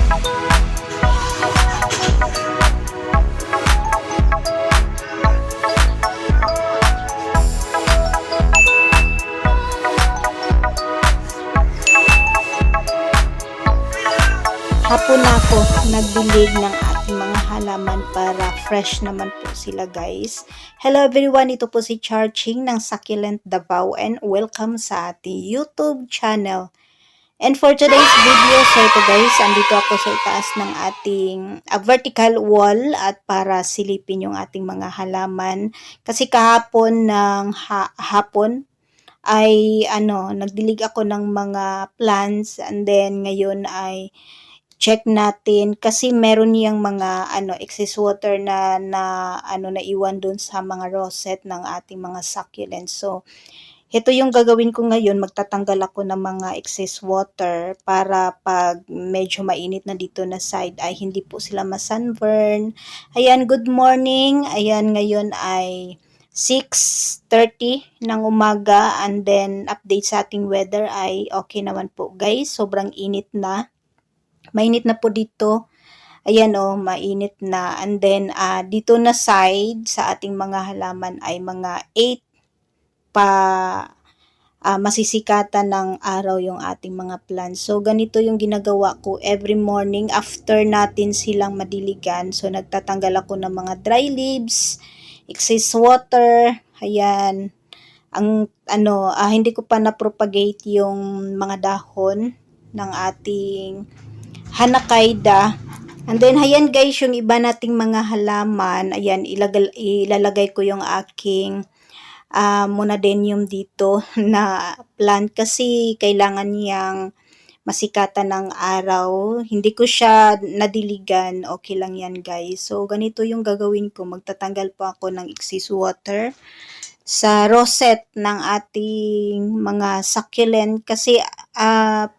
Hapon na ako nagdilig ng ating mga halaman para fresh naman po sila guys. Hello everyone, ito po si Charching ng Succulent Davao and welcome sa ating YouTube channel. And for today's video, so ito guys, andito ako sa itaas ng ating vertical wall at para silipin yung ating mga halaman. Kasi kahapon ng hapon ay nagdilig ako ng mga plants and then ngayon ay check natin kasi meron niyang mga excess water na naiwan doon sa mga rosette ng ating mga succulents. So ito yung gagawin ko ngayon, magtatanggal ako ng mga excess water para pag medyo mainit na dito na side ay hindi po sila ma-sunburn. Ayan, good morning. Ayan, ngayon ay 6:30 ng umaga and then update sa ating weather ay okay naman po guys. Sobrang init na. Mainit na po dito. Ayan mainit na. And then, dito na side sa ating mga halaman ay mga 8 pa masisikatan ng araw yung ating mga plants. So, ganito yung ginagawa ko every morning after natin silang madiligan. So, nagtatanggal ako ng mga dry leaves, excess water, ayan. Hindi ko pa na-propagate yung mga dahon ng ating Hanakaida. And then, ayan guys, yung iba nating mga halaman, ayan, ilalagay ko yung aking monadenium dito na plant kasi kailangan niyang masikatan ng araw. Hindi ko siya nadiligan, okay lang yan guys. So, ganito yung gagawin ko. Magtatanggal po ako ng excess water sa rosette ng ating mga succulent kasi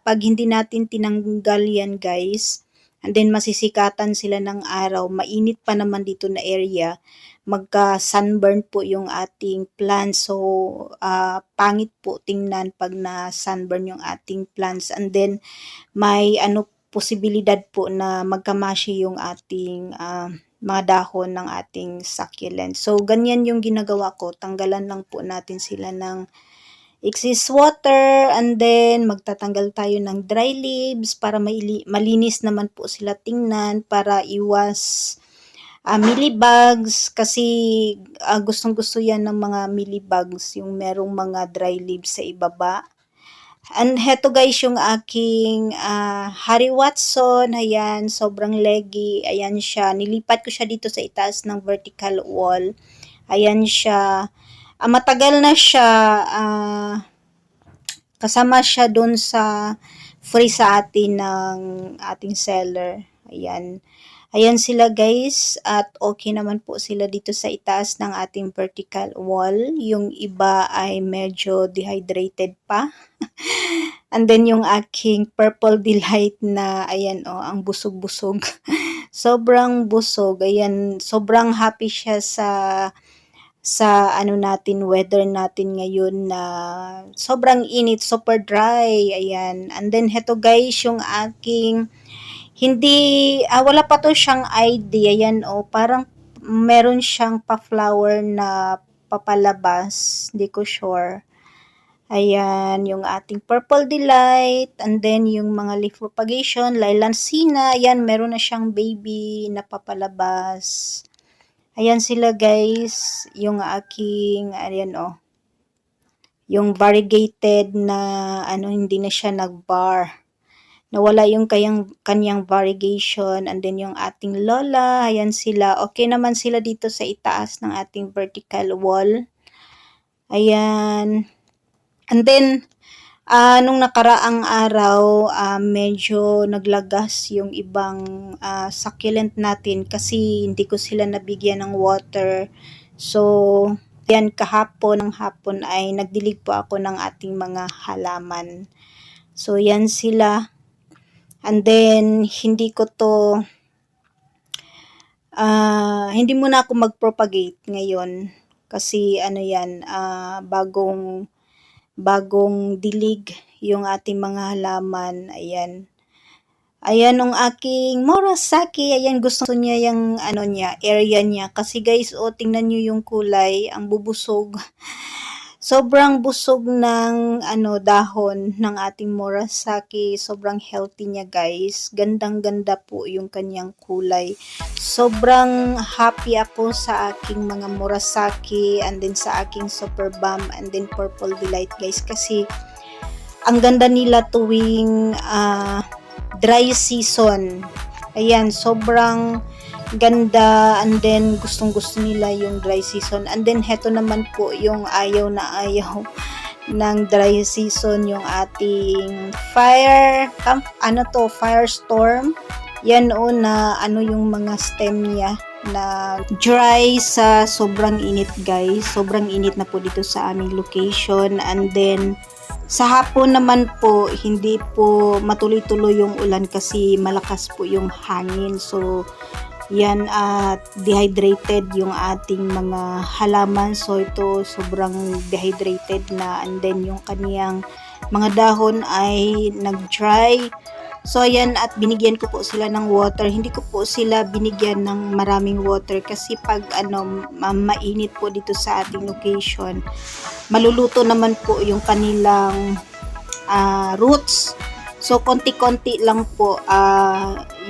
pag hindi natin tinanggal yan guys and then masisikatan sila ng araw, mainit pa naman dito na area, magka sunburn po yung ating plants. So pangit po tingnan pag na sunburn yung ating plants and then may posibilidad po na magkamashi yung ating mga dahon ng ating succulent. So, ganyan yung ginagawa ko. Tanggalan lang po natin sila ng excess water and then magtatanggal tayo ng dry leaves para malinis naman po sila tingnan para iwas mealybugs kasi gustong gusto yan ng mga mealybugs yung merong mga dry leaves sa ibaba. And heto guys yung aking Harry Watson. Ayan, sobrang leggy. Ayan siya. Nilipat ko siya dito sa itaas ng vertical wall. Ayan siya. Matagal na siya. Kasama siya dun sa free sa atin ng ating seller. Ayan. Ayan sila guys at okay naman po sila dito sa itaas ng ating vertical wall. Yung iba ay medyo dehydrated pa. And then yung aking purple delight na ayan ang busog-busog. Sobrang busog. Ayan, sobrang happy siya sa natin, weather natin ngayon na sobrang init, super dry. Ayan. And then heto guys yung aking wala pa to siyang ID. Ayan parang meron siyang pa-flower na papalabas. Hindi ko sure. Ayan, yung ating purple delight. And then yung mga leaf propagation, Lailancina. Ayan, meron na siyang baby na papalabas. Ayan sila guys. Yung aking, ayan yung variegated na hindi na siya nag-bar. Nawala yung kanyang variegation and then yung ating lola, ayan sila. Okay naman sila dito sa itaas ng ating vertical wall. Ayan. And then, nung nakaraang araw, medyo naglagas yung ibang succulent natin kasi hindi ko sila nabigyan ng water. So, ayan ng hapon ay nagdilig po ako ng ating mga halaman. So, yan sila. And then, hindi hindi muna ako mag-propagate ngayon. Kasi, bagong dilig yung ating mga halaman. Ayan. Ayan ang aking Murasaki. Ayan, gusto niya yung ano niya, area niya. Kasi guys, oh, tingnan niyo yung kulay. Ang bubusog. Sobrang busog ng ano dahon ng ating Murasaki. Sobrang healthy niya guys. Gandang-ganda po yung kanyang kulay. Sobrang happy ako sa aking mga Murasaki and then sa aking Super Balm and then Purple Delight guys. Kasi ang ganda nila tuwing dry season. Ayan, sobrang ganda and then gustong-gusto nila yung dry season. And then heto naman po yung ayaw na ayaw ng dry season yung ating firestorm. Yan o na ano yung mga stem niya na dry sa sobrang init guys. Sobrang init na po dito sa aming location and then sa hapon naman po, hindi po matuloy-tuloy yung ulan kasi malakas po yung hangin. So, yan at dehydrated yung ating mga halaman. So, ito sobrang dehydrated na and then yung kaniyang mga dahon ay nag-dry. So, ayan at binigyan ko po sila ng water. Hindi ko po sila binigyan ng maraming water kasi pag mainit po dito sa ating location, maluluto naman po yung kanilang roots. So, konti-konti lang po.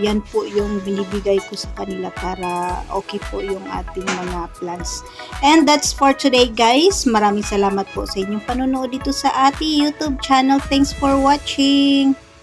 Yan po yung binibigay ko sa kanila para okay po yung ating mga plants. And that's for today guys. Maraming salamat po sa inyong panonood dito sa ating YouTube channel. Thanks for watching.